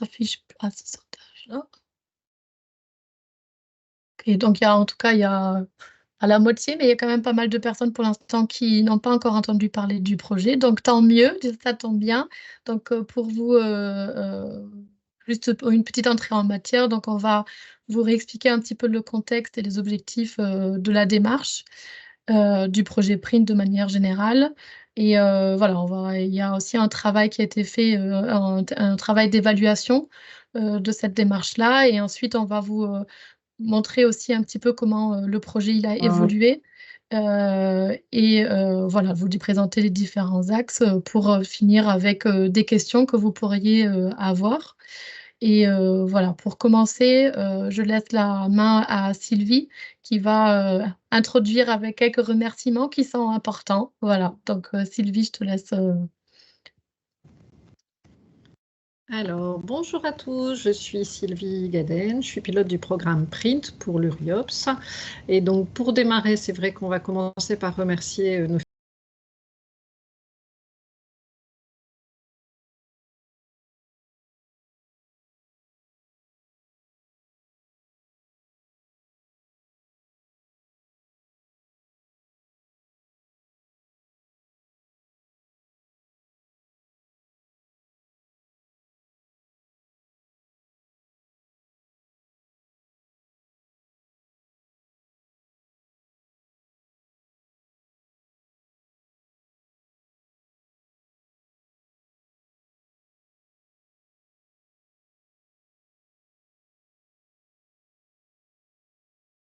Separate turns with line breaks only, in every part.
s'affiche à ce sondage-là. OK, donc il y a en tout cas, il y a à la moitié, mais il y a quand même pas mal de personnes pour l'instant qui n'ont pas encore entendu parler du projet, donc tant mieux, ça tombe bien. Donc, pour vous, juste pour une petite entrée en matière, donc on va vous réexpliquer un petit peu le contexte et les objectifs, de la démarche, du projet Print de manière générale et voilà, il y a aussi un travail qui a été fait, un travail d'évaluation, de cette démarche-là et ensuite on va vous, montrer aussi un petit peu comment, le projet il a évolué, et voilà, vous lui présenter les différents axes, pour, finir avec, des questions que vous pourriez, avoir et voilà, pour commencer, je laisse la main à Sylvie qui va, introduire avec quelques remerciements qui sont importants. Voilà, donc Sylvie, je te laisse,
Alors, bonjour à tous, je suis Sylvie Gaden, je suis pilote du programme Print pour l'URIOPS. Et donc, pour démarrer, c'est vrai qu'on va commencer par remercier nos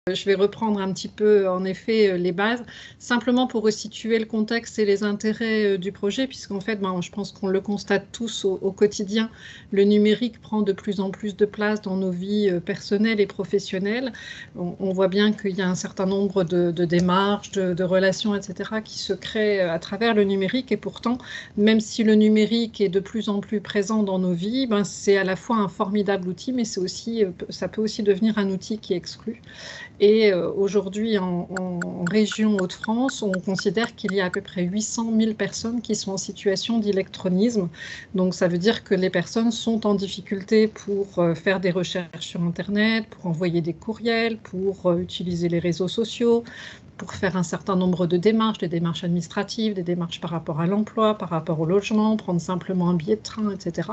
Je vais reprendre un petit peu, en effet, les bases, simplement pour resituer le contexte et les intérêts du projet, puisqu'en fait, je pense qu'on le constate tous au quotidien, le numérique prend de plus en plus de place dans nos vies personnelles et professionnelles. On voit bien qu'il y a un certain nombre de démarches, de relations, etc., qui se créent à travers le numérique, et pourtant, même si le numérique est de plus en plus présent dans nos vies, c'est à la fois un formidable outil, mais c'est aussi, ça peut aussi devenir un outil qui exclut. Et aujourd'hui, en région Hauts-de-France, on considère qu'il y a à peu près 800 000 personnes qui sont en situation d'électronisme. Donc ça veut dire que les personnes sont en difficulté pour faire des recherches sur Internet, pour envoyer des courriels, pour utiliser les réseaux sociaux, pour faire un certain nombre de démarches, des démarches administratives, des démarches par rapport à l'emploi, par rapport au logement, prendre simplement un billet de train, etc.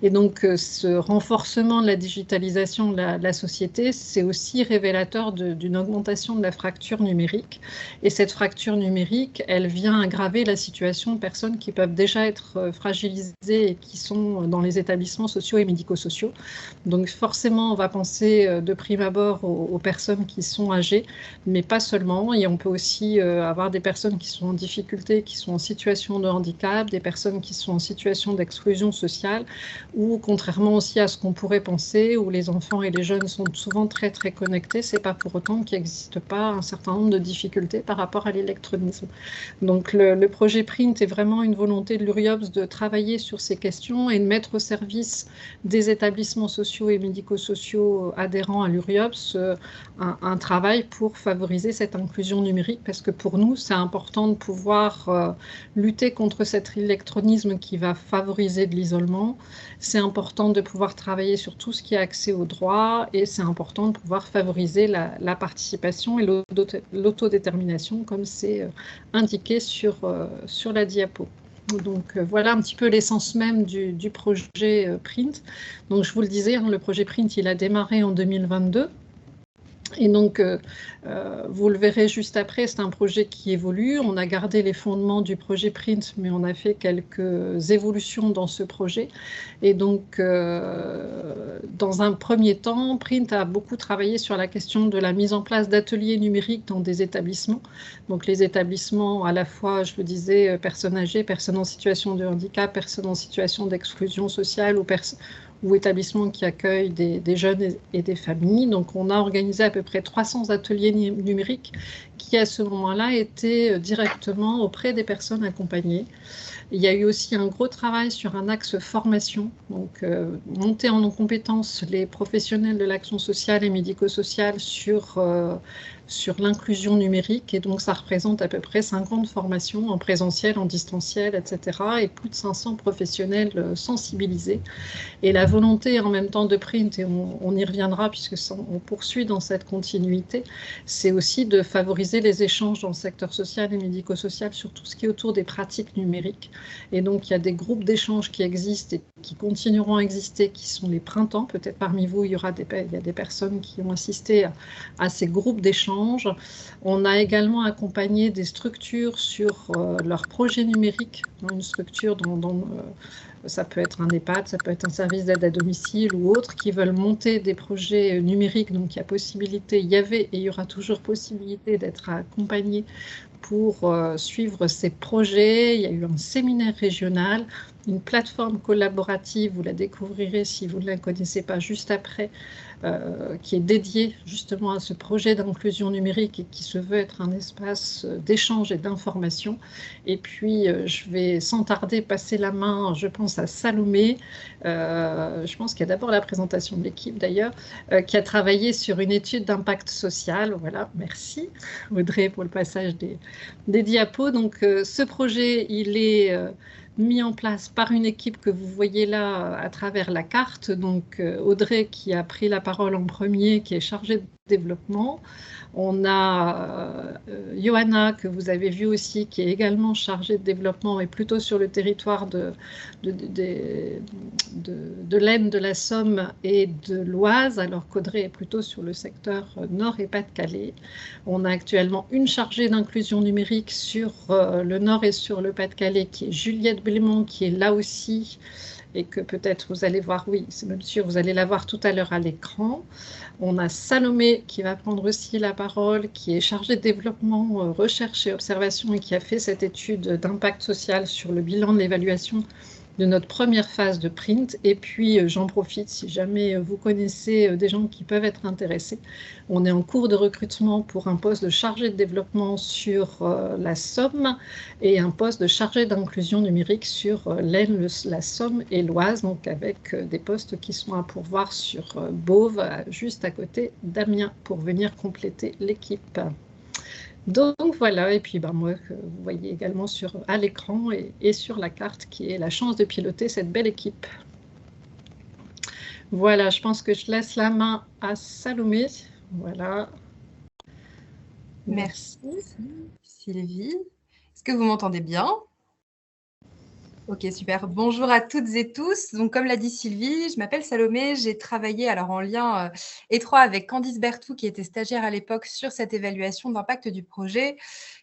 Et donc, ce renforcement de la digitalisation de la société, c'est aussi révélateur d'une augmentation de la fracture numérique. Et cette fracture numérique, elle vient aggraver la situation de personnes qui peuvent déjà être fragilisées et qui sont dans les établissements sociaux et médico-sociaux. Donc, forcément, on va penser de prime abord aux personnes qui sont âgées, mais pas seulement. Et on peut aussi avoir des personnes qui sont en difficulté, qui sont en situation de handicap, des personnes qui sont en situation d'exclusion sociale, ou contrairement aussi à ce qu'on pourrait penser, où les enfants et les jeunes sont souvent très très connectés, c'est pas pour autant qu'il n'existe pas un certain nombre de difficultés par rapport à l'électronisme. Donc le projet Print est vraiment une volonté de l'URIOPS de travailler sur ces questions et de mettre au service des établissements sociaux et médico-sociaux adhérents à l'URIOPS un travail pour favoriser cette inclusion numérique, parce que pour nous, c'est important de pouvoir lutter contre cet électronisme qui va favoriser de l'isolement. C'est important de pouvoir travailler sur tout ce qui est accès aux droits, et c'est important de pouvoir favoriser la participation et l'autodétermination, comme c'est indiqué sur la diapo. Donc voilà un petit peu l'essence même du projet Print. Donc je vous le disais, le projet Print, il a démarré en 2022. Et donc, vous le verrez juste après, c'est un projet qui évolue. On a gardé les fondements du projet Print, mais on a fait quelques évolutions dans ce projet. Et donc, dans un premier temps, Print a beaucoup travaillé sur la question de la mise en place d'ateliers numériques dans des établissements. Donc, les établissements, à la fois, je le disais, personnes âgées, personnes en situation de handicap, personnes en situation d'exclusion sociale ou établissements qui accueillent des jeunes et des familles. Donc on a organisé à peu près 300 ateliers numériques qui à ce moment-là était directement auprès des personnes accompagnées. Il y a eu aussi un gros travail sur un axe formation, donc monter en compétence les professionnels de l'action sociale et médico-sociale sur l'inclusion numérique. Et donc, ça représente à peu près 50 formations en présentiel, en distanciel, etc. Et plus de 500 professionnels sensibilisés. Et la volonté en même temps de Print, et on y reviendra puisque on poursuit dans cette continuité, c'est aussi de favoriser les échanges dans le secteur social et médico-social sur tout ce qui est autour des pratiques numériques. Et donc, il y a des groupes d'échanges qui existent et qui continueront à exister, qui sont les printemps. Peut-être parmi vous, il y a des personnes qui ont assisté à ces groupes d'échanges. On a également accompagné des structures sur leurs projets numériques, une structure ça peut être un EHPAD, ça peut être un service d'aide à domicile ou autre, qui veulent monter des projets numériques. Donc, il y avait et il y aura toujours possibilité d'être accompagné pour suivre ces projets. Il y a eu un séminaire régional, une plateforme collaborative, vous la découvrirez si vous ne la connaissez pas juste après, qui est dédiée justement à ce projet d'inclusion numérique et qui se veut être un espace d'échange et d'information. Et puis, je vais sans tarder passer la main, je pense, à Salomé. Je pense qu'il y a d'abord la présentation de l'équipe d'ailleurs, qui a travaillé sur une étude d'impact social. Voilà, merci Audrey pour le passage des diapos. Donc, ce projet, il est mis en place par une équipe que vous voyez là à travers la carte. Donc, Audrey qui a pris la parole en premier, qui est chargée de développement. On a Johanna, que vous avez vu aussi, qui est également chargée de développement et plutôt sur le territoire de l'Aisne, de la Somme et de l'Oise, alors qu'Audrey est plutôt sur le secteur Nord et Pas-de-Calais. On a actuellement une chargée d'inclusion numérique sur le Nord et sur le Pas-de-Calais, qui est Juliette Blémont, qui est là aussi, et que peut-être vous allez voir, oui, c'est même sûr, vous allez la voir tout à l'heure à l'écran. On a Salomé qui va prendre aussi la parole, qui est chargée de développement, recherche et observation et qui a fait cette étude d'impact social sur le bilan de l'évaluation de notre première phase de print. Et puis, j'en profite, si jamais vous connaissez des gens qui peuvent être intéressés, on est en cours de recrutement pour un poste de chargé de développement sur la Somme et un poste de chargé d'inclusion numérique sur l'Aisne, la Somme et l'Oise, donc avec des postes qui sont à pourvoir sur Beauve, juste à côté d'Amiens, pour venir compléter l'équipe. Donc voilà, et puis moi, que vous voyez également à l'écran et sur la carte, qui est la chance de piloter cette belle équipe. Voilà, je pense que je laisse la main à Salomé. Voilà.
Merci, Sylvie. Est-ce que vous m'entendez bien ? Ok, super. Bonjour à toutes et tous. Donc, comme l'a dit Sylvie, je m'appelle Salomé. J'ai travaillé alors en lien étroit avec Candice Berthou, qui était stagiaire à l'époque, sur cette évaluation d'impact du projet,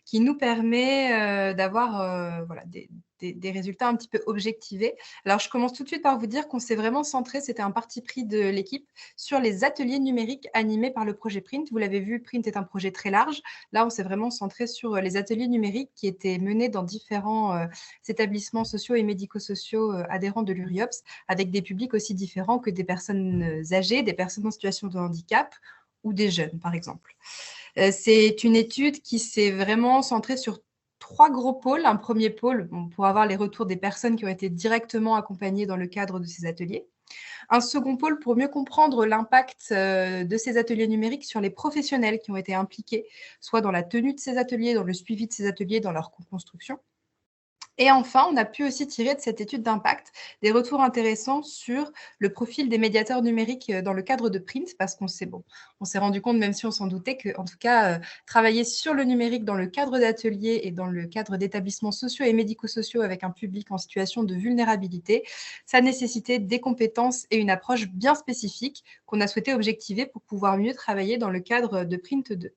qui nous permet d'avoir voilà, des résultats un petit peu objectivés. Alors, je commence tout de suite par vous dire qu'on s'est vraiment centré, c'était un parti pris de l'équipe, sur les ateliers numériques animés par le projet Print. Vous l'avez vu, Print est un projet très large. Là, on s'est vraiment centré sur les ateliers numériques qui étaient menés dans différents établissements sociaux et médico-sociaux adhérents de l'URIOPS, avec des publics aussi différents que des personnes âgées, des personnes en situation de handicap ou des jeunes, par exemple. C'est une étude qui s'est vraiment centrée sur 3 gros pôles. Un premier pôle, pour avoir les retours des personnes qui ont été directement accompagnées dans le cadre de ces ateliers. Un second pôle pour mieux comprendre l'impact de ces ateliers numériques sur les professionnels qui ont été impliqués, soit dans la tenue de ces ateliers, dans le suivi de ces ateliers, dans leur construction. Et enfin, on a pu aussi tirer de cette étude d'impact des retours intéressants sur le profil des médiateurs numériques dans le cadre de Print, parce qu'on s'est rendu compte, même si on s'en doutait, qu'en tout cas, travailler sur le numérique dans le cadre d'ateliers et dans le cadre d'établissements sociaux et médico-sociaux avec un public en situation de vulnérabilité, ça nécessitait des compétences et une approche bien spécifique qu'on a souhaité objectiver pour pouvoir mieux travailler dans le cadre de Print 2.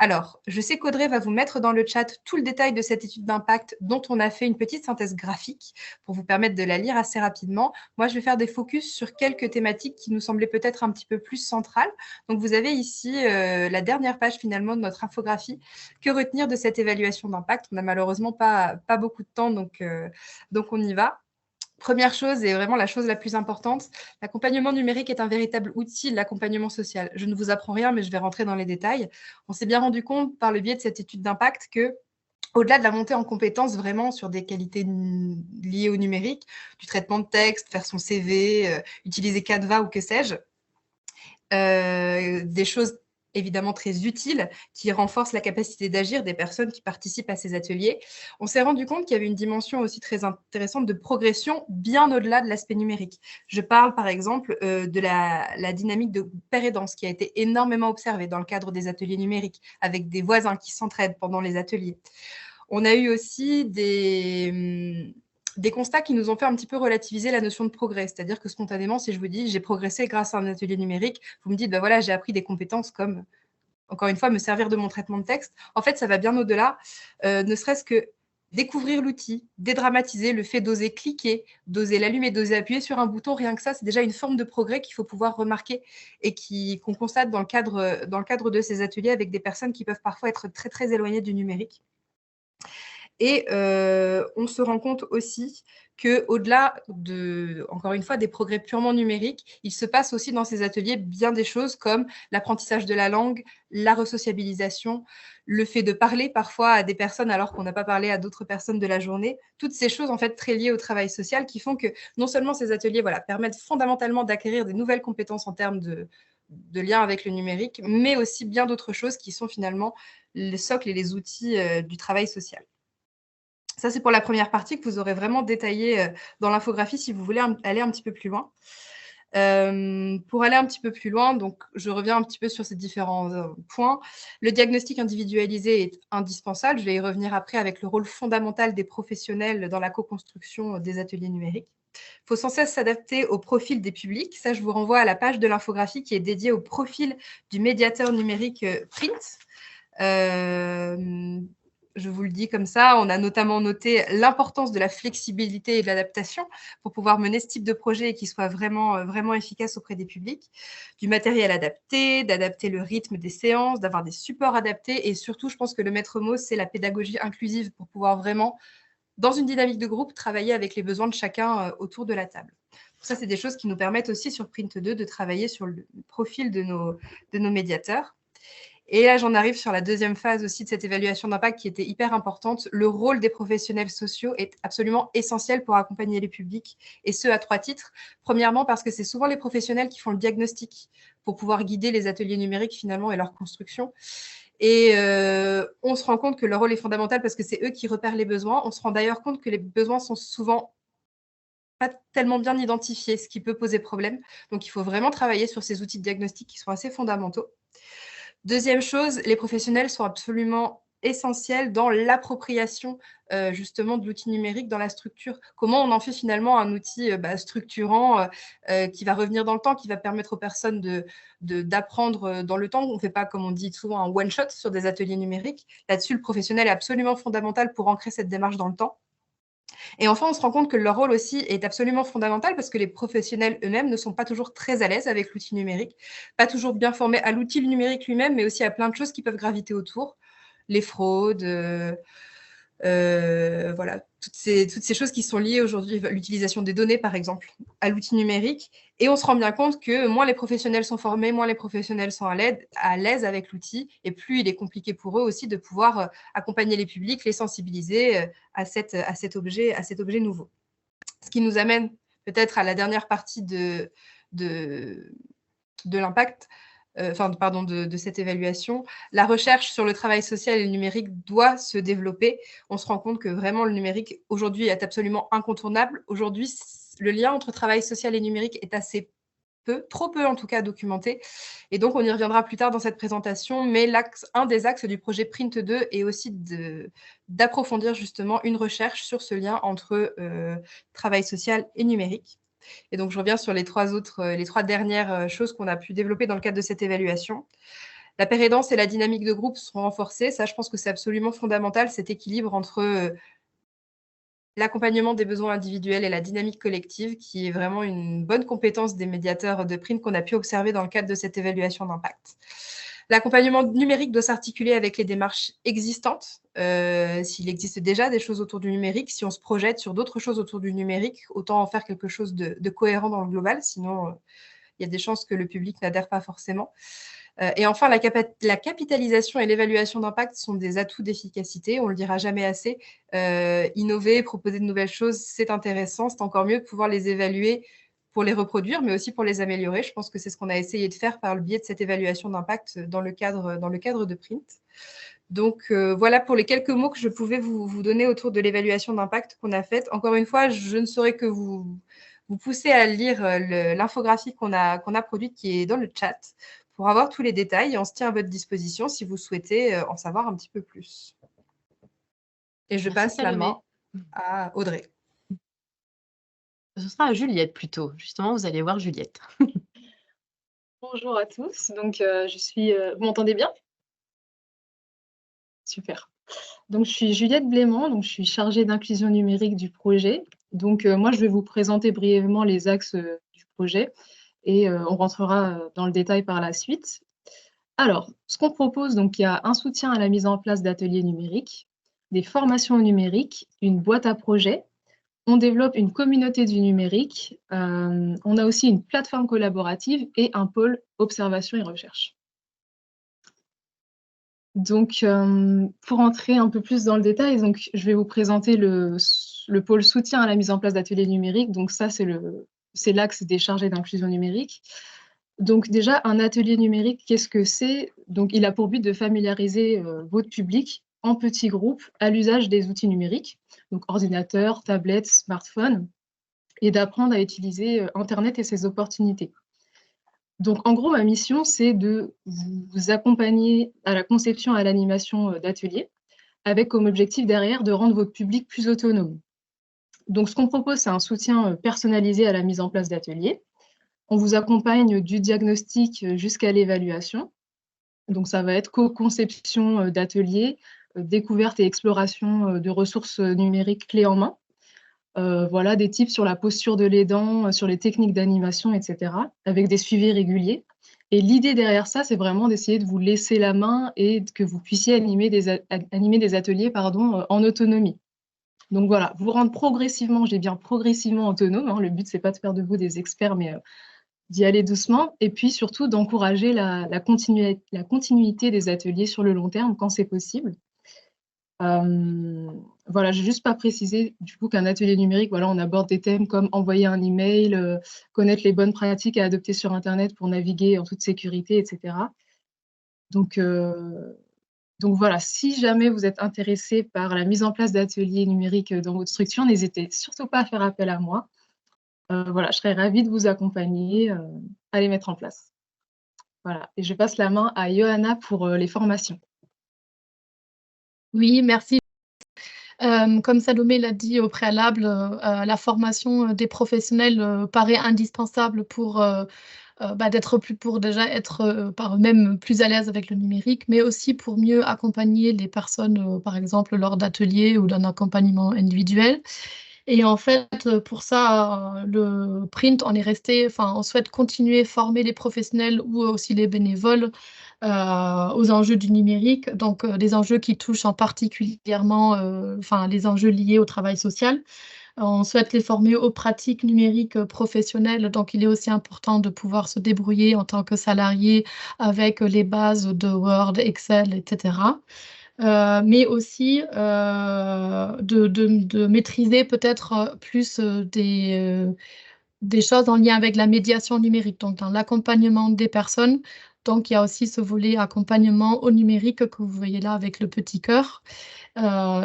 Alors, je sais qu'Audrey va vous mettre dans le chat tout le détail de cette étude d'impact dont on a fait une petite synthèse graphique pour vous permettre de la lire assez rapidement. Moi, je vais faire des focus sur quelques thématiques qui nous semblaient peut-être un petit peu plus centrales. Donc, vous avez ici la dernière page finalement de notre infographie. Que retenir de cette évaluation d'impact ? On n'a malheureusement pas beaucoup de temps, donc on y va. Première chose, et vraiment la chose la plus importante, l'accompagnement numérique est un véritable outil de l'accompagnement social. Je ne vous apprends rien, mais je vais rentrer dans les détails. On s'est bien rendu compte par le biais de cette étude d'impact que, au-delà de la montée en compétences vraiment sur des qualités liées au numérique, du traitement de texte, faire son CV, utiliser Canva ou que sais-je, des choses évidemment très utiles qui renforcent la capacité d'agir des personnes qui participent à ces ateliers. On s'est rendu compte qu'il y avait une dimension aussi très intéressante de progression bien au-delà de l'aspect numérique. Je parle par exemple de la dynamique de pair aidance qui a été énormément observée dans le cadre des ateliers numériques avec des voisins qui s'entraident pendant les ateliers. On a eu aussi des constats qui nous ont fait un petit peu relativiser la notion de progrès. C'est-à-dire que spontanément, si je vous dis j'ai progressé grâce à un atelier numérique, vous me dites ben voilà, j'ai appris des compétences comme, encore une fois, me servir de mon traitement de texte. En fait, ça va bien au-delà, ne serait-ce que découvrir l'outil, dédramatiser le fait d'oser cliquer, d'oser l'allumer, d'oser appuyer sur un bouton, rien que ça, c'est déjà une forme de progrès qu'il faut pouvoir remarquer et qu'on constate dans le cadre de ces ateliers avec des personnes qui peuvent parfois être très, très éloignées du numérique. Et on se rend compte aussi qu'au-delà encore une fois, des progrès purement numériques, il se passe aussi dans ces ateliers bien des choses comme l'apprentissage de la langue, la resociabilisation, le fait de parler parfois à des personnes alors qu'on n'a pas parlé à d'autres personnes de la journée. Toutes ces choses en fait très liées au travail social qui font que non seulement ces ateliers permettent fondamentalement d'acquérir des nouvelles compétences en termes de lien avec le numérique, mais aussi bien d'autres choses qui sont finalement les socles et les outils du travail social. Ça, c'est pour la première partie que vous aurez vraiment détaillé dans l'infographie si vous voulez aller un petit peu plus loin. Pour aller un petit peu plus loin, donc je reviens un petit peu sur ces différents points. Le diagnostic individualisé est indispensable. Je vais y revenir après avec le rôle fondamental des professionnels dans la co-construction des ateliers numériques. Il faut sans cesse s'adapter au profil des publics. Ça, je vous renvoie à la page de l'infographie qui est dédiée au profil du médiateur numérique print. Je vous le dis comme ça, on a notamment noté l'importance de la flexibilité et de l'adaptation pour pouvoir mener ce type de projet et qu'il soit vraiment, vraiment efficace auprès des publics. Du matériel adapté, d'adapter le rythme des séances, d'avoir des supports adaptés et surtout, je pense que le maître mot, c'est la pédagogie inclusive pour pouvoir vraiment, dans une dynamique de groupe, travailler avec les besoins de chacun autour de la table. Ça, c'est des choses qui nous permettent aussi sur Print2 de travailler sur le profil de nos médiateurs. Et là, j'en arrive sur la deuxième phase aussi de cette évaluation d'impact qui était hyper importante. Le rôle des professionnels sociaux est absolument essentiel pour accompagner les publics, et ce, à 3 titres. Premièrement, parce que c'est souvent les professionnels qui font le diagnostic pour pouvoir guider les ateliers numériques finalement et leur construction. Et on se rend compte que leur rôle est fondamental parce que c'est eux qui repèrent les besoins. On se rend d'ailleurs compte que les besoins sont souvent pas tellement bien identifiés, ce qui peut poser problème. Donc, il faut vraiment travailler sur ces outils de diagnostic qui sont assez fondamentaux. Deuxième chose, les professionnels sont absolument essentiels dans l'appropriation justement de l'outil numérique dans la structure. Comment on en fait finalement un outil structurant qui va revenir dans le temps, qui va permettre aux personnes d'apprendre dans le temps. On ne fait pas, comme on dit souvent, un one-shot sur des ateliers numériques. Là-dessus, le professionnel est absolument fondamental pour ancrer cette démarche dans le temps. Et enfin, on se rend compte que leur rôle aussi est absolument fondamental parce que les professionnels eux-mêmes ne sont pas toujours très à l'aise avec l'outil numérique, pas toujours bien formés à l'outil numérique lui-même, mais aussi à plein de choses qui peuvent graviter autour, les fraudes, voilà, toutes ces choses qui sont liées aujourd'hui à l'utilisation des données, par exemple, à l'outil numérique. Et on se rend bien compte que moins les professionnels sont formés, moins les professionnels sont à l'aise avec l'outil, et plus il est compliqué pour eux aussi de pouvoir accompagner les publics, les sensibiliser à cet objet nouveau. Ce qui nous amène peut-être à la dernière partie de l'impact, de cette évaluation. La recherche sur le travail social et le numérique doit se développer. On se rend compte que vraiment le numérique aujourd'hui est absolument incontournable. Aujourd'hui, le lien entre travail social et numérique est assez peu, trop peu en tout cas documenté. Et donc, on y reviendra plus tard dans cette présentation, mais un des axes du projet Print2 est aussi d'approfondir justement une recherche sur ce lien entre travail social et numérique. Et donc, je reviens sur les trois dernières choses qu'on a pu développer dans le cadre de cette évaluation. La pair aidance et la dynamique de groupe seront renforcées. Ça, je pense que c'est absolument fondamental, cet équilibre entre l'accompagnement des besoins individuels et la dynamique collective, qui est vraiment une bonne compétence des médiateurs de Print qu'on a pu observer dans le cadre de cette évaluation d'impact. L'accompagnement numérique doit s'articuler avec les démarches existantes. S'il existe déjà des choses autour du numérique, si on se projette sur d'autres choses autour du numérique, autant en faire quelque chose de cohérent dans le global, sinon il y a des chances que le public n'adhère pas forcément. Et enfin, la capitalisation et l'évaluation d'impact sont des atouts d'efficacité, on ne le dira jamais assez. Innover, proposer de nouvelles choses, c'est intéressant, c'est encore mieux de pouvoir les évaluer pour les reproduire, mais aussi pour les améliorer. Je pense que c'est ce qu'on a essayé de faire par le biais de cette évaluation d'impact dans le cadre de Print. Donc, voilà pour les quelques mots que je pouvais vous donner autour de l'évaluation d'impact qu'on a faite. Encore une fois, je ne saurais que vous pousser à lire l'infographie qu'on a produite qui est dans le chat pour avoir tous les détails. On se tient à votre disposition si vous souhaitez en savoir un petit peu plus. Et je passe la main à Audrey.
Ce sera à Juliette plutôt. Justement, vous allez voir Juliette.
Bonjour à tous. Donc, je suis. Vous m'entendez bien? Super. Donc, je suis Juliette Blément. Donc, je suis chargée d'inclusion numérique du projet. Donc, moi, je vais vous présenter brièvement les axes du projet et on rentrera dans le détail par la suite. Alors, ce qu'on propose, donc, il y a un soutien à la mise en place d'ateliers numériques, des formations au numérique, une boîte à projets. On développe une communauté du numérique. On a aussi une plateforme collaborative et un pôle observation et recherche. Donc, pour entrer un peu plus dans le détail, donc, je vais vous présenter le pôle soutien à la mise en place d'ateliers numériques. Donc, ça, c'est l'axe des chargés d'inclusion numérique. Donc, déjà, un atelier numérique, qu'est-ce que c'est? Donc, il a pour but de familiariser votre public en petits groupes à l'usage des outils numériques, donc ordinateur, tablette, smartphone, et d'apprendre à utiliser Internet et ses opportunités. Donc, en gros, ma mission, c'est de vous accompagner à la conception et à l'animation d'ateliers, avec comme objectif derrière de rendre votre public plus autonome. Donc, ce qu'on propose, c'est un soutien personnalisé à la mise en place d'ateliers. On vous accompagne du diagnostic jusqu'à l'évaluation. Donc, ça va être co-conception d'ateliers, découverte et exploration de ressources numériques clés en main. Voilà, des tips sur la posture de l'aidant, sur les techniques d'animation, etc., avec des suivis réguliers. Et l'idée derrière ça, c'est vraiment d'essayer de vous laisser la main et que vous puissiez animer des ateliers en autonomie. Donc voilà, vous rendre progressivement, j'ai bien progressivement autonome. Hein, le but, c'est pas de faire de vous des experts, mais d'y aller doucement. Et puis surtout, d'encourager la continuité des ateliers sur le long terme quand c'est possible. Voilà, je n'ai juste pas précisé du coup qu'un atelier numérique, voilà, on aborde des thèmes comme envoyer un email, connaître les bonnes pratiques à adopter sur Internet pour naviguer en toute sécurité, etc. Donc voilà, si jamais vous êtes intéressé par la mise en place d'ateliers numériques dans votre structure, n'hésitez surtout pas à faire appel à moi. Voilà, je serais ravie de vous accompagner à les mettre en place. Voilà, et je passe la main à Johanna pour les formations.
Oui, merci. Comme Salomé l'a dit au préalable, la formation des professionnels paraît indispensable pour déjà être par eux-mêmes plus à l'aise avec le numérique, mais aussi pour mieux accompagner les personnes, par exemple, lors d'ateliers ou d'un accompagnement individuel. Et en fait, pour ça, le print, on souhaite continuer à former les professionnels ou aussi les bénévoles aux enjeux du numérique, donc des enjeux qui touchent en particulièrement les enjeux liés au travail social. On souhaite les former aux pratiques numériques professionnelles, donc il est aussi important de pouvoir se débrouiller en tant que salarié avec les bases de Word, Excel, etc. Mais aussi de maîtriser peut-être plus des choses en lien avec la médiation numérique, donc dans l'accompagnement des personnes. Donc, il y a aussi ce volet accompagnement au numérique que vous voyez là avec le petit cœur.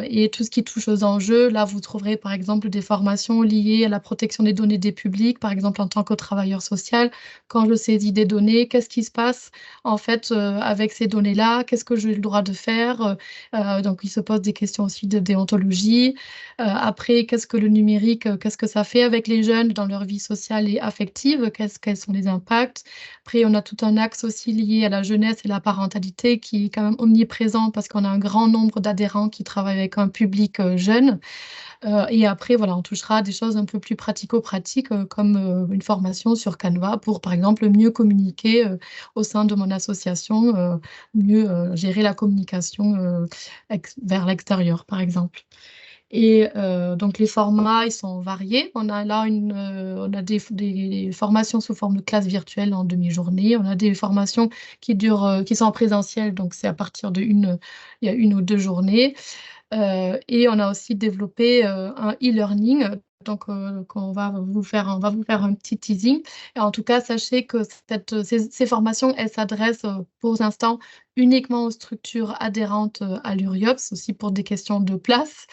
Et tout ce qui touche aux enjeux, là, vous trouverez par exemple des formations liées à la protection des données des publics, par exemple en tant que travailleur social. Quand je saisis des données, qu'est-ce qui se passe en fait avec ces données-là? Qu'est-ce que j'ai le droit de faire? Donc, il se pose des questions aussi de déontologie. Après, qu'est-ce que le numérique, qu'est-ce que ça fait avec les jeunes dans leur vie sociale et affective? Quels sont les impacts? Après, on a tout un axe aussi lié à la jeunesse et la parentalité qui est quand même omniprésent parce qu'on a un grand nombre d'adhérents qui qui travaille avec un public jeune. Et après, voilà, on touchera à des choses un peu plus pratico-pratiques, comme une formation sur Canva pour, par exemple, mieux communiquer au sein de mon association, mieux gérer la communication vers l'extérieur, par exemple. Et donc les formats, ils sont variés. On a là on a des formations sous forme de classe virtuelle en demi-journée. On a des formations qui sont en présentiel, donc c'est à partir il y a 1 ou 2 journées. Et on a aussi développé un e-learning. Donc, on va vous faire un petit teasing. Et en tout cas, sachez que ces formations, elles s'adressent pour l'instant uniquement aux structures adhérentes à l'URIOPS, aussi pour des questions de place.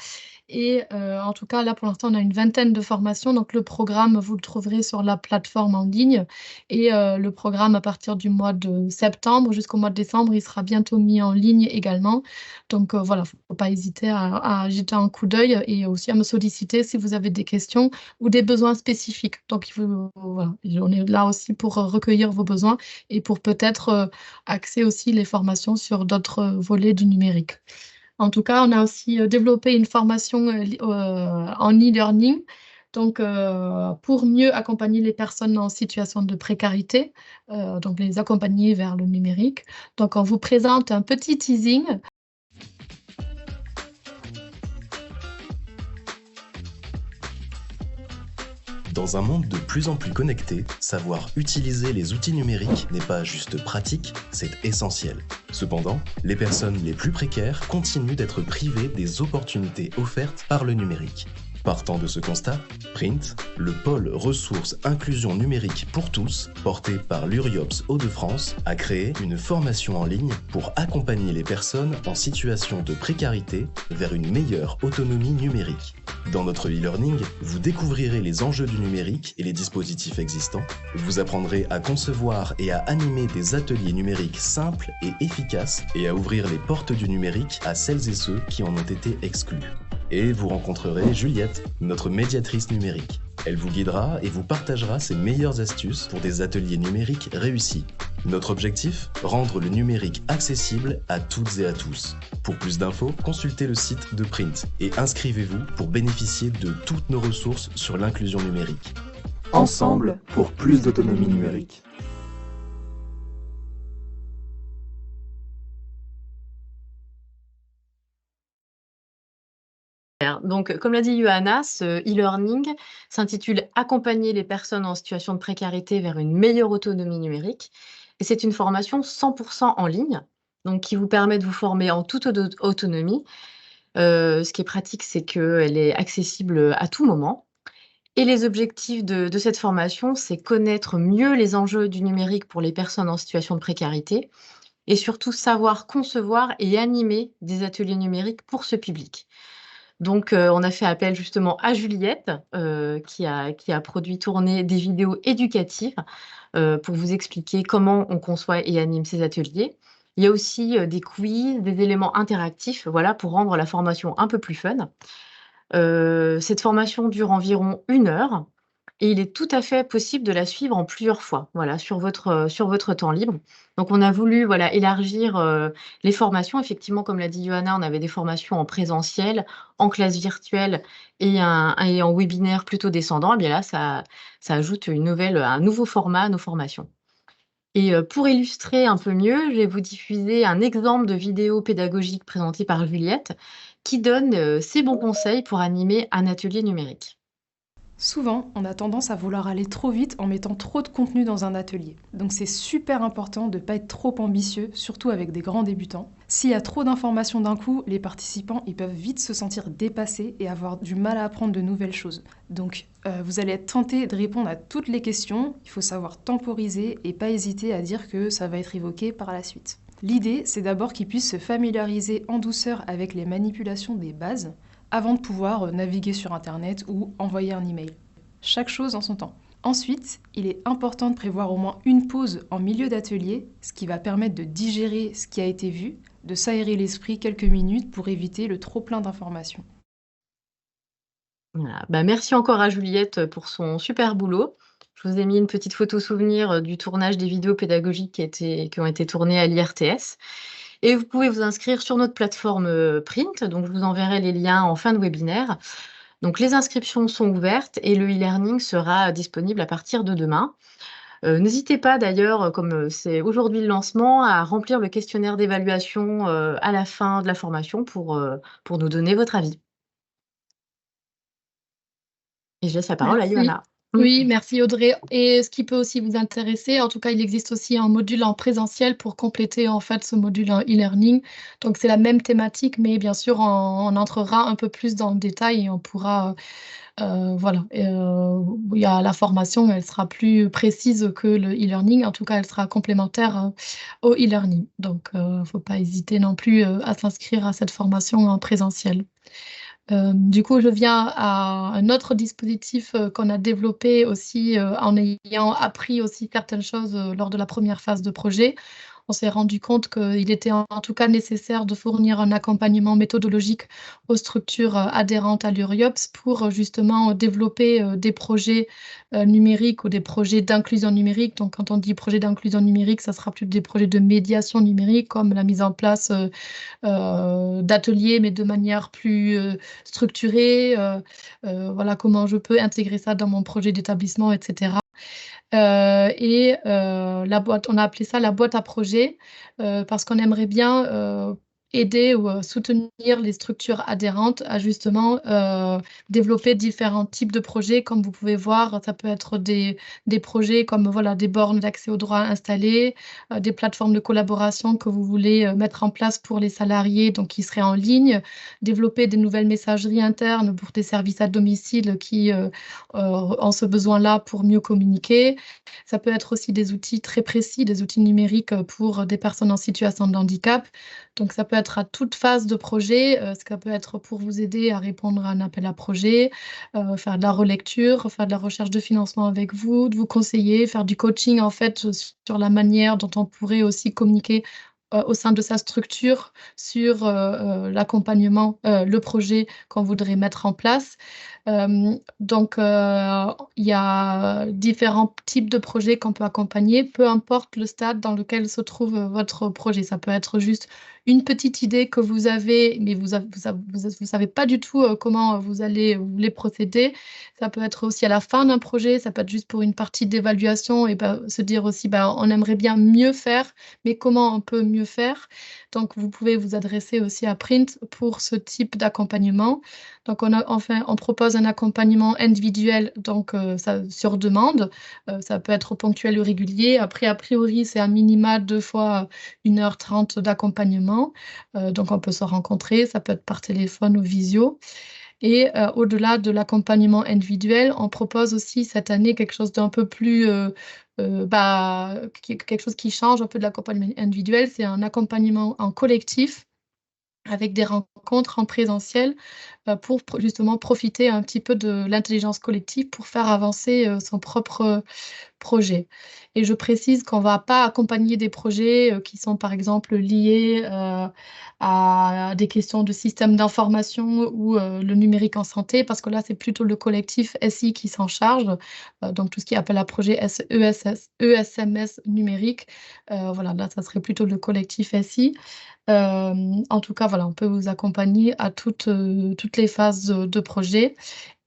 Et en tout cas, là, pour l'instant, on a une vingtaine de formations. Donc, le programme, vous le trouverez sur la plateforme en ligne. Et le programme, à partir du mois de septembre jusqu'au mois de décembre, il sera bientôt mis en ligne également. Donc, voilà, il ne faut pas hésiter à jeter un coup d'œil et aussi à me solliciter si vous avez des questions ou des besoins spécifiques. Donc, voilà, on est là aussi pour recueillir vos besoins et pour peut-être axer aussi les formations sur d'autres volets du numérique. En tout cas, on a aussi développé une formation en e-learning, donc pour mieux accompagner les personnes en situation de précarité, donc les accompagner vers le numérique. Donc, on vous présente un petit teasing.
Dans un monde de plus en plus connecté, savoir utiliser les outils numériques n'est pas juste pratique, c'est essentiel. Cependant, les personnes les plus précaires continuent d'être privées des opportunités offertes par le numérique. Partant de ce constat, Print, le pôle ressources inclusion numérique pour tous, porté par l'URIOPS Hauts-de-France, a créé une formation en ligne pour accompagner les personnes en situation de précarité vers une meilleure autonomie numérique. Dans notre e-learning, vous découvrirez les enjeux du numérique et les dispositifs existants. Vous apprendrez à concevoir et à animer des ateliers numériques simples et efficaces et à ouvrir les portes du numérique à celles et ceux qui en ont été exclus. Et vous rencontrerez Juliette, notre médiatrice numérique. Elle vous guidera et vous partagera ses meilleures astuces pour des ateliers numériques réussis. Notre objectif ? Rendre le numérique accessible à toutes et à tous. Pour plus d'infos, consultez le site de Print et inscrivez-vous pour bénéficier de toutes nos ressources sur l'inclusion numérique.
Ensemble pour plus d'autonomie numérique.
Donc, comme l'a dit Johanna, ce e-learning s'intitule « Accompagner les personnes en situation de précarité vers une meilleure autonomie numérique ». Et c'est une formation 100% en ligne, donc qui vous permet de vous former en toute autonomie. Ce qui est pratique, c'est qu'elle est accessible à tout moment. Et les objectifs de cette formation, c'est connaître mieux les enjeux du numérique pour les personnes en situation de précarité et surtout savoir concevoir et animer des ateliers numériques pour ce public. Donc, on a fait appel justement à Juliette, qui a tourné des vidéos éducatives pour vous expliquer comment on conçoit et anime ces ateliers. Il y a aussi des quiz, des éléments interactifs, voilà, pour rendre la formation un peu plus fun. Cette formation dure environ 1 heure et il est tout à fait possible de la suivre en plusieurs fois, voilà, sur votre temps libre. Donc, on a voulu, voilà, élargir les formations. Effectivement, comme l'a dit Johanna, on avait des formations en présentiel, en classe virtuelle et en webinaire plutôt descendant. Et bien là, ça ajoute un nouveau format à nos formations. Et pour illustrer un peu mieux, je vais vous diffuser un exemple de vidéo pédagogique présentée par Juliette qui donne ses bons conseils pour animer un atelier numérique.
Souvent, on a tendance à vouloir aller trop vite en mettant trop de contenu dans un atelier. Donc c'est super important de ne pas être trop ambitieux, surtout avec des grands débutants. S'il y a trop d'informations d'un coup, les participants ils peuvent vite se sentir dépassés et avoir du mal à apprendre de nouvelles choses. Donc vous allez être tenté de répondre à toutes les questions, il faut savoir temporiser et pas hésiter à dire que ça va être évoqué par la suite. L'idée, c'est d'abord qu'ils puissent se familiariser en douceur avec les manipulations des bases, avant de pouvoir naviguer sur Internet ou envoyer un email. Chaque chose en son temps. Ensuite, il est important de prévoir au moins une pause en milieu d'atelier, ce qui va permettre de digérer ce qui a été vu, de s'aérer l'esprit quelques minutes pour éviter le trop-plein d'informations.
Voilà. Merci encore à Juliette pour son super boulot. Je vous ai mis une petite photo souvenir du tournage des vidéos pédagogiques qui ont été tournées à l'IRTS. Et vous pouvez vous inscrire sur notre plateforme Print, donc je vous enverrai les liens en fin de webinaire. Donc les inscriptions sont ouvertes et le e-learning sera disponible à partir de demain. N'hésitez pas d'ailleurs, comme c'est aujourd'hui le lancement, à remplir le questionnaire d'évaluation à la fin de la formation pour nous donner votre avis. Et je laisse la parole à
Merci.
Johanna.
Oui, merci Audrey. Et ce qui peut aussi vous intéresser, en tout cas, il existe aussi un module en présentiel pour compléter en fait ce module en e-learning. Donc c'est la même thématique, mais bien sûr, on entrera un peu plus dans le détail et on pourra, voilà. Il y a la formation, elle sera plus précise que le e-learning. En tout cas, elle sera complémentaire au e-learning. Donc, il ne faut pas hésiter non plus à s'inscrire à cette formation en présentiel. Du coup, je viens à un autre dispositif qu'on a développé aussi en ayant appris aussi certaines choses lors de la première phase de projet. On s'est rendu compte qu'il était en tout cas nécessaire de fournir un accompagnement méthodologique aux structures adhérentes à l'URIOPS pour justement développer des projets numériques ou des projets d'inclusion numérique. Donc, quand on dit projet d'inclusion numérique, ça sera plus des projets de médiation numérique, comme la mise en place d'ateliers, mais de manière plus structurée. Voilà comment je peux intégrer ça dans mon projet d'établissement, etc. La boîte, on a appelé ça la boîte à projet parce qu'on aimerait bien aider ou soutenir les structures adhérentes à justement développer différents types de projets. Comme vous pouvez voir, ça peut être des projets comme voilà, des bornes d'accès aux droits installées, des plateformes de collaboration que vous voulez mettre en place pour les salariés, donc qui seraient en ligne, développer des nouvelles messageries internes pour des services à domicile qui ont ce besoin-là pour mieux communiquer. Ça peut être aussi des outils très précis, des outils numériques pour des personnes en situation de handicap. Donc, ça peut être à toute phase de projet. Ça peut être pour vous aider à répondre à un appel à projet, faire de la relecture, faire de la recherche de financement avec vous, de vous conseiller, faire du coaching en fait sur la manière dont on pourrait aussi communiquer au sein de sa structure sur l'accompagnement, le projet qu'on voudrait mettre en place. Donc, il y a différents types de projets qu'on peut accompagner, peu importe le stade dans lequel se trouve votre projet. Ça peut être juste une petite idée que vous avez, mais vous savez pas du tout comment vous voulez procéder. Ça peut être aussi à la fin d'un projet, ça peut être juste pour une partie d'évaluation et se dire aussi, on aimerait bien mieux faire, mais comment on peut mieux faire? Donc, vous pouvez vous adresser aussi à Print pour ce type d'accompagnement. Donc, on propose un accompagnement individuel, donc ça, sur demande. Ça peut être ponctuel ou régulier. Après, a priori, c'est un minima 2 fois 1h30 d'accompagnement. Donc, on peut se rencontrer. Ça peut être par téléphone ou visio. Et au-delà de l'accompagnement individuel, on propose aussi cette année quelque chose d'un peu plus... quelque chose qui change un peu de l'accompagnement individuel. C'est un accompagnement en collectif avec des rencontres en présentiel pour justement profiter un petit peu de l'intelligence collective pour faire avancer son propre projet. Et je précise qu'on ne va pas accompagner des projets qui sont par exemple liés à des questions de système d'information ou le numérique en santé, parce que là, c'est plutôt le collectif SI qui s'en charge, donc tout ce qui appelle à projet ESMS numérique. Voilà, là, ça serait plutôt le collectif SI. En tout cas, voilà, on peut vous accompagner à toutes les phases de projet.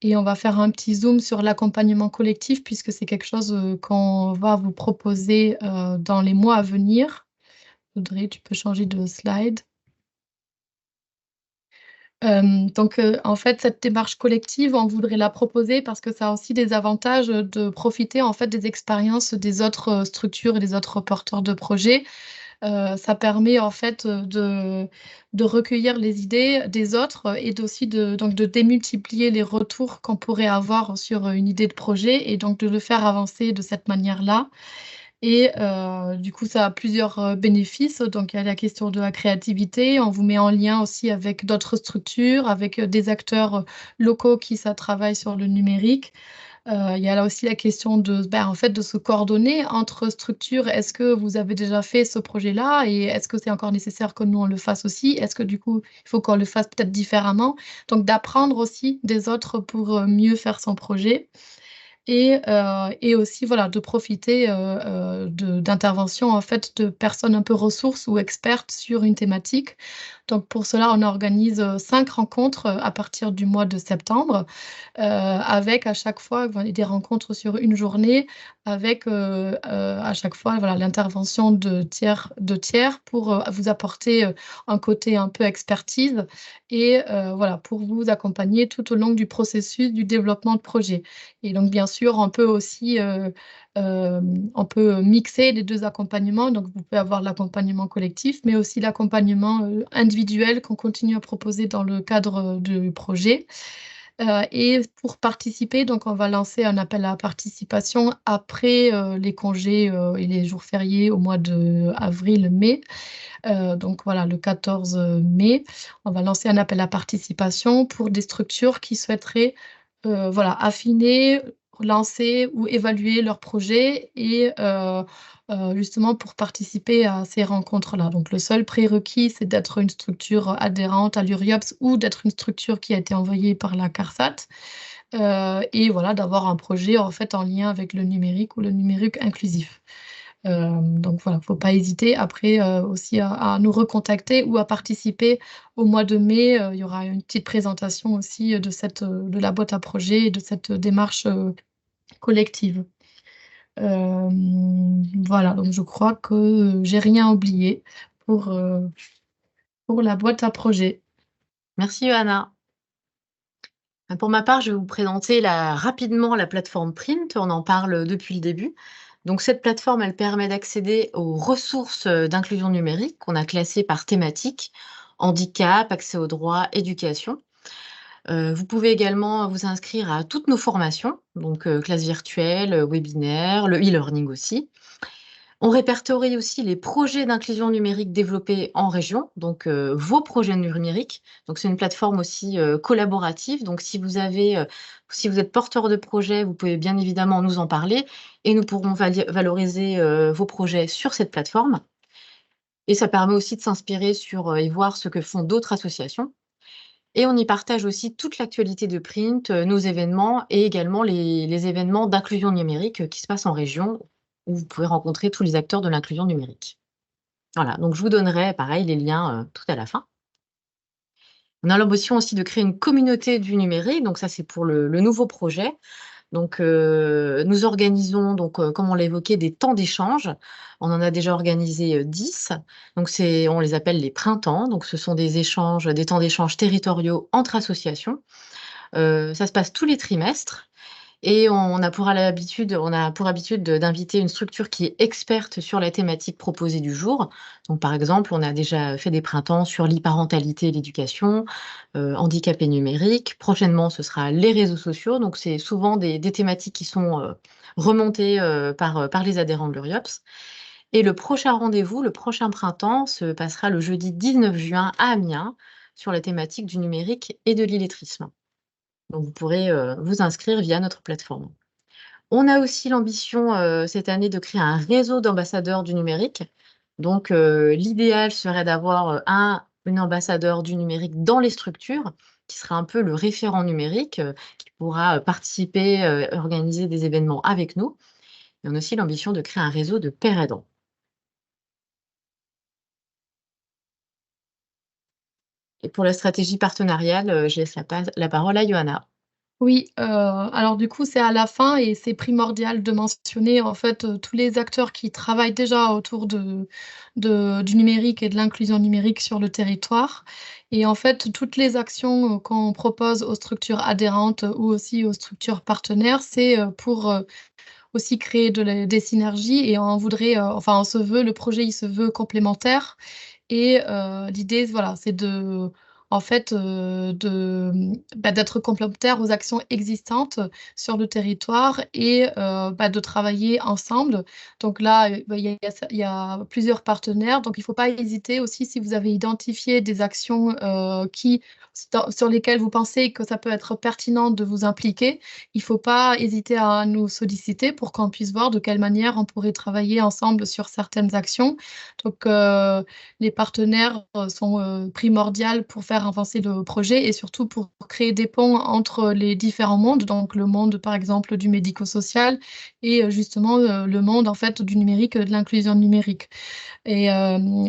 Et on va faire un petit zoom sur l'accompagnement collectif, puisque c'est quelque chose qu'on va vous proposer dans les mois à venir. Audrey, tu peux changer de slide. Donc, en fait, cette démarche collective, on voudrait la proposer parce que ça a aussi des avantages de profiter en fait des expériences des autres structures et des autres porteurs de projets. Ça permet en fait de recueillir les idées des autres et aussi donc de démultiplier les retours qu'on pourrait avoir sur une idée de projet et donc de le faire avancer de cette manière-là. Et du coup, ça a plusieurs bénéfices. Donc, il y a la question de la créativité. On vous met en lien aussi avec d'autres structures, avec des acteurs locaux qui ça travaille sur le numérique. Il y a là aussi la question en fait, de se coordonner entre structures. Est-ce que vous avez déjà fait ce projet-là et est-ce que c'est encore nécessaire que nous, on le fasse aussi? Est-ce que du coup, il faut qu'on le fasse peut-être différemment? Donc, d'apprendre aussi des autres pour mieux faire son projet. et aussi voilà, de profiter d'interventions en fait, de personnes un peu ressources ou expertes sur une thématique. Donc pour cela, on organise 5 rencontres à partir du mois de septembre, avec à chaque fois des rencontres sur une journée, avec à chaque fois voilà, l'intervention de tiers pour vous apporter un côté un peu expertise et voilà, pour vous accompagner tout au long du processus du développement de projet. Et donc, bien sûr, on peut aussi on peut mixer les 2 accompagnements. Donc, vous pouvez avoir l'accompagnement collectif, mais aussi l'accompagnement individuel qu'on continue à proposer dans le cadre du projet. Et pour participer, donc on va lancer un appel à participation après les congés et les jours fériés au mois d'avril-mai. Donc voilà, le 14 mai, on va lancer un appel à participation pour des structures qui souhaiteraient voilà, affiner, lancer ou évaluer leur projet et justement pour participer à ces rencontres-là. Donc le seul prérequis, c'est d'être une structure adhérente à l'URIOPS ou d'être une structure qui a été envoyée par la CARSAT. Et voilà, d'avoir un projet en fait en lien avec le numérique ou le numérique inclusif. Donc voilà, il ne faut pas hésiter après aussi à nous recontacter ou à participer au mois de mai. Il y aura une petite présentation aussi de la boîte à projets et de cette démarche collective. Voilà, donc je crois que j'ai rien oublié pour la boîte à projets.
Merci Johanna. Pour ma part, je vais vous présenter rapidement la plateforme Print. On en parle depuis le début. Donc, cette plateforme, elle permet d'accéder aux ressources d'inclusion numérique qu'on a classées par thématique, handicap, accès aux droits, éducation. Vous pouvez également vous inscrire à toutes nos formations, donc classe virtuelle, webinaire, le e-learning aussi. On répertorie aussi les projets d'inclusion numérique développés en région, donc vos projets numériques. Donc c'est une plateforme aussi collaborative. Donc si vous êtes porteur de projet, vous pouvez bien évidemment nous en parler et nous pourrons valoriser vos projets sur cette plateforme. Et ça permet aussi de s'inspirer sur et voir ce que font d'autres associations. Et on y partage aussi toute l'actualité de Print, nos événements et également les événements d'inclusion numérique qui se passent en région, où vous pouvez rencontrer tous les acteurs de l'inclusion numérique. Voilà, donc je vous donnerai, pareil, les liens tout à la fin. On a l'ambition aussi de créer une communauté du numérique, donc ça c'est pour le nouveau projet. Donc nous organisons, donc, comme on l'a évoqué, des temps d'échange. On en a déjà organisé 10, donc on les appelle les printemps. Donc ce sont des temps d'échange territoriaux entre associations. Ça se passe tous les trimestres. Et on a pour habitude d'inviter une structure qui est experte sur la thématique proposée du jour. Donc, par exemple, on a déjà fait des printemps sur l'e-parentalité et l'éducation, handicap et numérique. Prochainement, ce sera les réseaux sociaux. Donc, c'est souvent des thématiques qui sont remontées par les adhérents de l'URIOPS. Et le prochain rendez-vous, le prochain printemps, se passera le jeudi 19 juin à Amiens sur la thématique du numérique et de l'illettrisme. Donc, vous pourrez vous inscrire via notre plateforme. On a aussi l'ambition cette année de créer un réseau d'ambassadeurs du numérique. Donc, l'idéal serait d'avoir un ambassadeur du numérique dans les structures, qui sera un peu le référent numérique, qui pourra participer, organiser des événements avec nous. Et on a aussi l'ambition de créer un réseau de pairs aidants. Et pour la stratégie partenariale, je laisse la parole à Johanna.
Oui, alors du coup, c'est à la fin et c'est primordial de mentionner en fait tous les acteurs qui travaillent déjà autour du numérique et de l'inclusion numérique sur le territoire. Et en fait, toutes les actions qu'on propose aux structures adhérentes ou aussi aux structures partenaires, c'est pour aussi créer des synergies et on voudrait, enfin, le projet, il se veut complémentaire. Et l'idée, voilà, c'est en fait, d'être complémentaire aux actions existantes sur le territoire et de travailler ensemble. Donc là, il y a plusieurs partenaires. Donc, il ne faut pas hésiter aussi si vous avez identifié des actions sur lesquelles vous pensez que ça peut être pertinent de vous impliquer. Il ne faut pas hésiter à nous solliciter pour qu'on puisse voir de quelle manière on pourrait travailler ensemble sur certaines actions. Donc, les partenaires sont primordiaux pour faire faire avancer le projet et surtout pour créer des ponts entre les différents mondes, donc le monde par exemple du médico-social et justement le monde en fait du numérique, de l'inclusion numérique. Et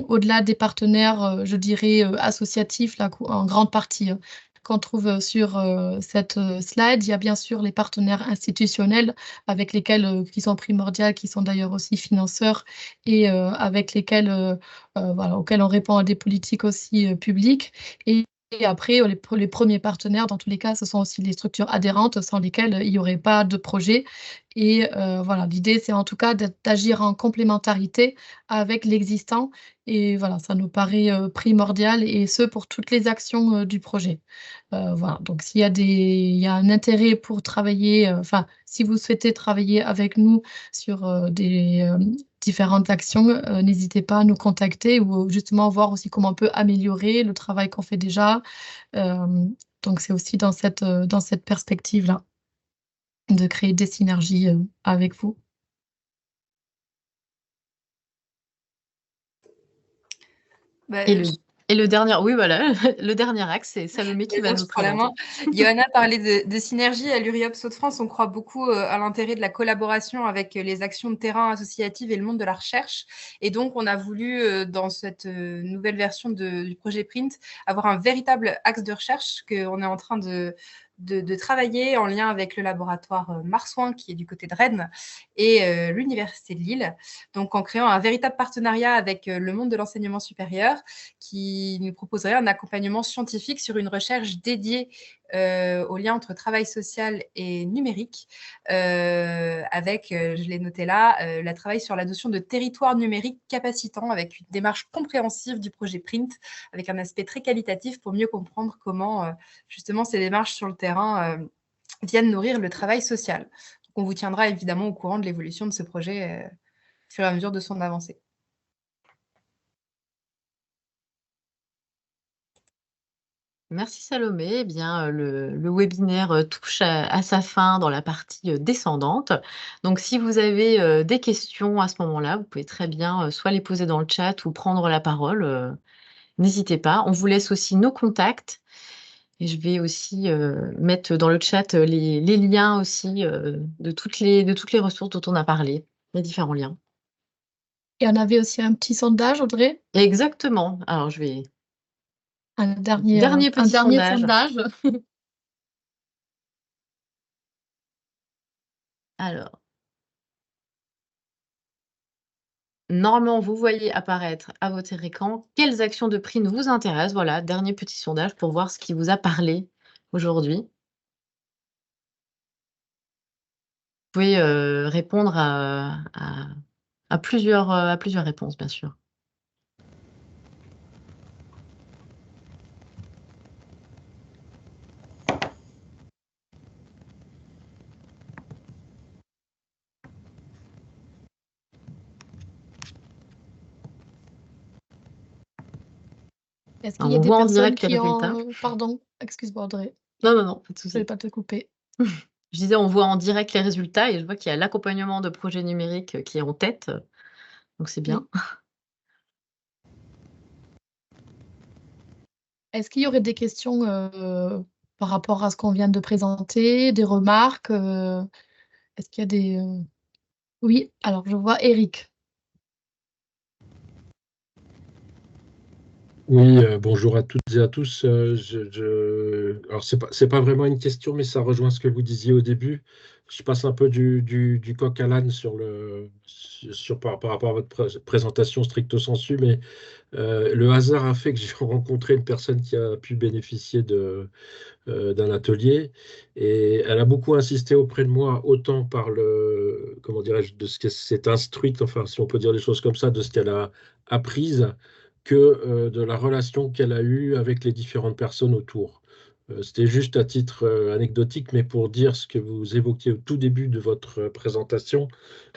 au-delà des partenaires, je dirais associatifs, là, en grande partie, qu'on trouve sur cette slide, il y a bien sûr les partenaires institutionnels avec lesquels, qui sont primordiaux, qui sont d'ailleurs aussi financeurs et avec lesquels, voilà, auxquels on répond à des politiques aussi publiques. Et après, les premiers partenaires, dans tous les cas, ce sont aussi les structures adhérentes sans lesquelles il n'y aurait pas de projet. Et voilà, l'idée, c'est en tout cas d'agir en complémentarité avec l'existant. Et voilà, ça nous paraît primordial et ce pour toutes les actions du projet. Voilà, donc il y a un intérêt pour travailler, enfin, si vous souhaitez travailler avec nous sur des différentes actions, n'hésitez pas à nous contacter ou justement voir aussi comment on peut améliorer le travail qu'on fait déjà. Euh, donc c'est aussi dans cette perspective-là de créer des synergies avec vous.
Bah,
Et le dernier, oui, voilà, le dernier axe, c'est Salomé qui va nous présenter.
Johanna parlait de synergie à l'URIOPS Hauts-de-France. On croit beaucoup à l'intérêt de la collaboration avec les actions de terrain associatives et le monde de la recherche. Et donc, on a voulu, dans cette nouvelle version du projet Print, avoir un véritable axe de recherche qu'on est en train de travailler en lien avec le laboratoire Marsouin, qui est du côté de Rennes, et l'Université de Lille. Donc, en créant un véritable partenariat avec le monde de l'enseignement supérieur qui nous proposerait un accompagnement scientifique sur une recherche dédiée au lien entre travail social et numérique, avec, je l'ai noté là, le travail sur la notion de territoire numérique capacitant, avec une démarche compréhensive du projet Print, avec un aspect très qualitatif pour mieux comprendre comment justement ces démarches sur le terrain viennent nourrir le travail social. Donc, on vous tiendra évidemment au courant de l'évolution de ce projet au fur et à mesure de son avancée.
Merci Salomé. Eh bien, le webinaire touche à sa fin dans la partie descendante. Donc, si vous avez des questions à ce moment-là, vous pouvez très bien soit les poser dans le chat ou prendre la parole. N'hésitez pas. On vous laisse aussi nos contacts. Et je vais aussi mettre dans le chat les liens aussi de toutes les ressources dont on a parlé, les différents liens.
Et on avait aussi un petit sondage, Audrey.
Exactement. Alors, je vais...
Un dernier
petit sondage. Alors, normalement, vous voyez apparaître à votre écran quelles actions de print vous intéressent. Voilà, dernier petit sondage pour voir ce qui vous a parlé aujourd'hui. Vous pouvez répondre à plusieurs réponses, bien sûr.
Est-ce qu'il y a des personnes qui ont... Pardon, excuse-moi Audrey.
Non, pas de souci.
Je ne vais pas te couper.
Je disais, on voit en direct les résultats et je vois qu'il y a l'accompagnement de projets numériques qui est en tête. Donc, c'est bien.
Oui. Est-ce qu'il y aurait des questions par rapport à ce qu'on vient de présenter, des remarques est-ce qu'il y a des... Oui, alors je vois Eric.
Oui, bonjour à toutes et à tous. Alors, c'est pas vraiment une question, mais ça rejoint ce que vous disiez au début. Je passe un peu du coq à l'âne par rapport à votre présentation stricto sensu, mais le hasard a fait que j'ai rencontré une personne qui a pu bénéficier d'un atelier et elle a beaucoup insisté auprès de moi, autant par comment dirais-je, de ce qu'elle s'est instruite, enfin, si on peut dire des choses comme ça, de ce qu'elle a apprise, que de la relation qu'elle a eue avec les différentes personnes autour. C'était juste à titre anecdotique, mais pour dire ce que vous évoquiez au tout début de votre présentation,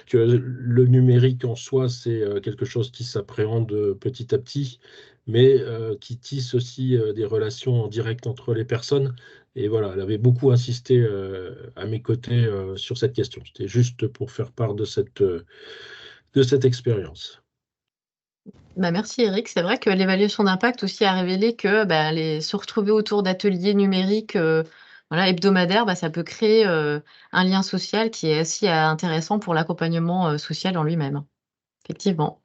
que le numérique en soi, c'est quelque chose qui s'appréhende petit à petit, mais qui tisse aussi des relations en direct entre les personnes. Et voilà, elle avait beaucoup insisté à mes côtés sur cette question. C'était juste pour faire part de cette expérience.
Merci Eric. C'est vrai que l'évaluation d'impact aussi a révélé que se retrouver autour d'ateliers numériques hebdomadaires, ça peut créer un lien social qui est aussi intéressant pour l'accompagnement social en lui-même. Effectivement.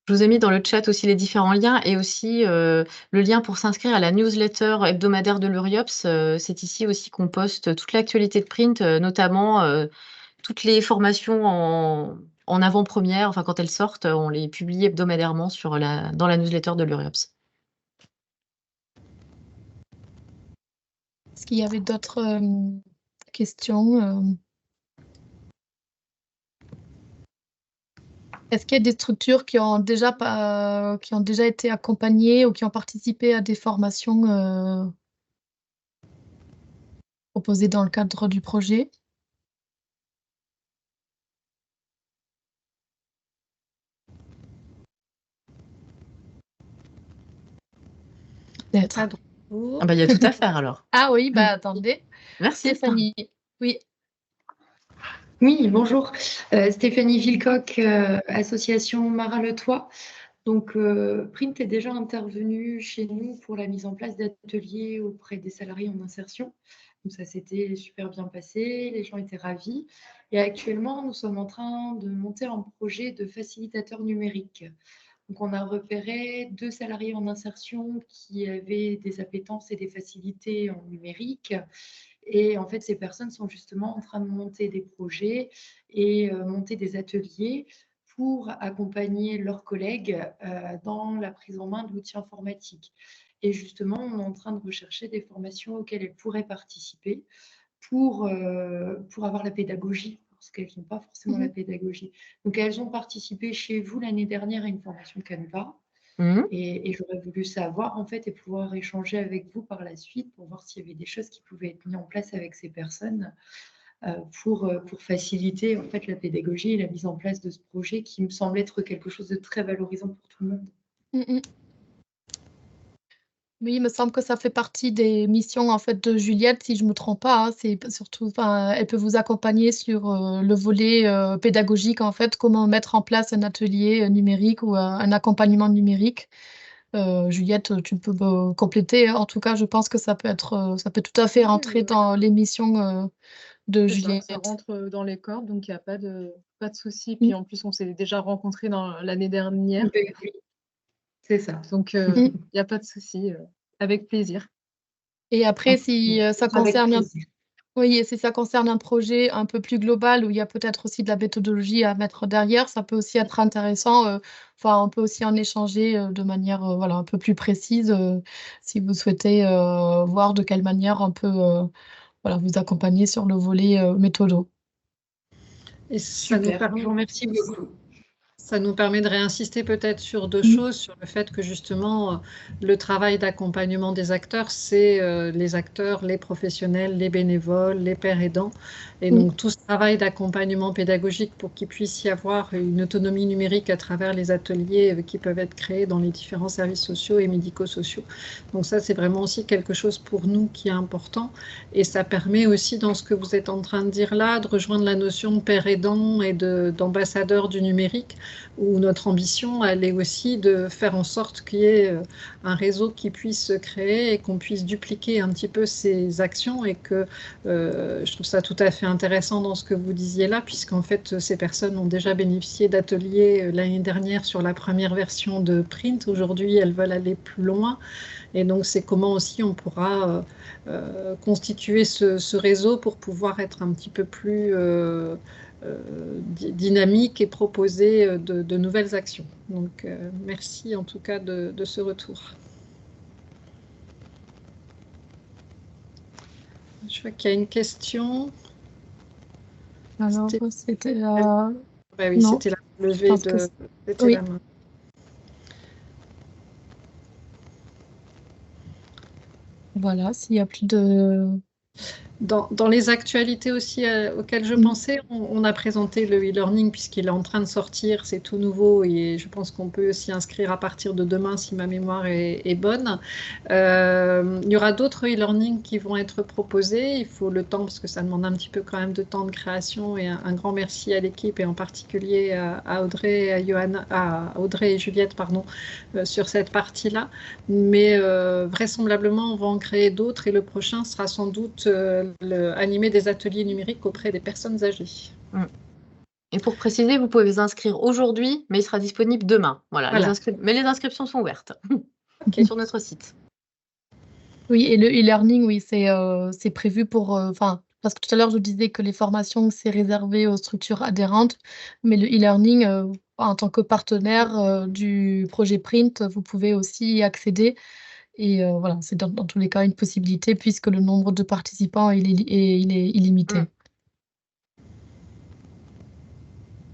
Je vous ai mis dans le chat aussi les différents liens et aussi le lien pour s'inscrire à la newsletter hebdomadaire de l'URIOPS. C'est ici aussi qu'on poste toute l'actualité de Print, notamment toutes les formations en avant-première, enfin quand elles sortent, on les publie hebdomadairement dans la newsletter de l'URIOPS.
Est-ce qu'il y avait d'autres questions Est-ce qu'il y a des structures qui ont déjà été accompagnées ou qui ont participé à des formations proposées dans le cadre du projet? Peut-être.
Il y a tout à faire alors.
Ah oui, attendez.
Merci.
Stéphanie. Oui.
Oui, bonjour. Stéphanie Villecoq, association Marat Le Toit. Donc, Print est déjà intervenu chez nous pour la mise en place d'ateliers auprès des salariés en insertion. Donc, ça s'était super bien passé, les gens étaient ravis. Et actuellement, nous sommes en train de monter un projet de facilitateur numérique. Donc, on a repéré 2 salariés en insertion qui avaient des appétences et des facilités en numérique. Et en fait, ces personnes sont justement en train de monter des projets et monter des ateliers pour accompagner leurs collègues dans la prise en main de l'outil informatique. Et justement, on est en train de rechercher des formations auxquelles elles pourraient participer pour avoir la pédagogie, parce qu'elles n'ont pas forcément la pédagogie. Donc, elles ont participé chez vous l'année dernière à une formation Canva. Et j'aurais voulu savoir, en fait, et pouvoir échanger avec vous par la suite pour voir s'il y avait des choses qui pouvaient être mises en place avec ces personnes pour faciliter, en fait, la pédagogie et la mise en place de ce projet qui me semble être quelque chose de très valorisant pour tout le monde.
Oui, il me semble que ça fait partie des missions en fait de Juliette, si je ne me trompe pas. C'est surtout, elle peut vous accompagner sur le volet pédagogique en fait, comment mettre en place un atelier numérique ou un accompagnement numérique. Juliette, tu peux compléter. En tout cas, je pense que ça peut tout à fait rentrer dans les missions de Juliette.
Ça rentre dans les cordes, donc il n'y a pas de souci. Puis en plus, on s'est déjà rencontrés l'année dernière.
Oui. C'est ça.
Donc, il n'y a pas de souci. Avec plaisir.
Et après, si ça concerne si ça concerne un projet un peu plus global où il y a peut-être aussi de la méthodologie à mettre derrière, ça peut aussi être intéressant. On peut aussi en échanger de manière un peu plus précise si vous souhaitez voir de quelle manière on peut vous accompagner sur le volet méthodo.
Et ça nous permet, je vous remercie beaucoup. Ça nous permet de réinsister peut-être sur 2 choses, sur le fait que justement le travail d'accompagnement des acteurs, c'est les acteurs, les professionnels, les bénévoles, les pairs aidants. Et donc tout ce travail d'accompagnement pédagogique pour qu'il puisse y avoir une autonomie numérique à travers les ateliers qui peuvent être créés dans les différents services sociaux et médico-sociaux. Donc ça, c'est vraiment aussi quelque chose pour nous qui est important. Et ça permet aussi, dans ce que vous êtes en train de dire là, de rejoindre la notion de père aidant et d'ambassadeur du numérique, où notre ambition, elle est aussi de faire en sorte qu'il y ait un réseau qui puisse se créer et qu'on puisse dupliquer un petit peu ces actions et que je trouve ça tout à fait intéressant dans ce que vous disiez là, puisqu'en fait, ces personnes ont déjà bénéficié d'ateliers l'année dernière sur la première version de Print. Aujourd'hui, elles veulent aller plus loin. Et donc, c'est comment aussi on pourra constituer ce réseau pour pouvoir être un petit peu plus dynamique et proposer de nouvelles actions. Donc, merci en tout cas de ce retour. Je vois qu'il y a une question.
Alors, c'était
oui, c'était la levée de la main.
Voilà, s'il n'y a plus de
Dans les actualités aussi auxquelles je pensais, on a présenté le e-learning puisqu'il est en train de sortir, c'est tout nouveau et je pense qu'on peut s'y inscrire à partir de demain si ma mémoire est bonne. Il y aura d'autres e-learning qui vont être proposés. Il faut le temps parce que ça demande un petit peu quand même de temps de création et un grand merci à l'équipe et en particulier à Audrey, à Audrey et Juliette sur cette partie-là. Mais vraisemblablement, on va en créer d'autres et le prochain sera sans doute animer des ateliers numériques auprès des personnes âgées.
Et pour préciser, vous pouvez vous inscrire aujourd'hui, mais il sera disponible demain. Voilà.
Voilà.
Mais les inscriptions sont ouvertes sur notre site.
Oui, et le e-learning, oui, c'est prévu pour... parce que tout à l'heure, je vous disais que les formations, c'est réservé aux structures adhérentes, mais le e-learning, en tant que partenaire du projet Print, vous pouvez aussi y accéder. Et voilà, c'est dans tous les cas une possibilité puisque le nombre de participants, il est illimité.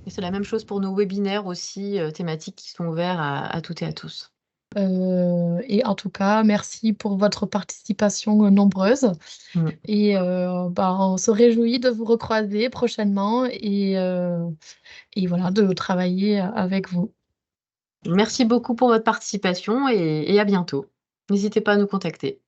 Et c'est la même chose pour nos webinaires aussi thématiques qui sont ouverts à toutes et à tous.
Et en tout cas, merci pour votre participation nombreuse. Et on se réjouit de vous recroiser prochainement et voilà, de travailler avec vous.
Merci beaucoup pour votre participation et à bientôt. N'hésitez pas à nous contacter.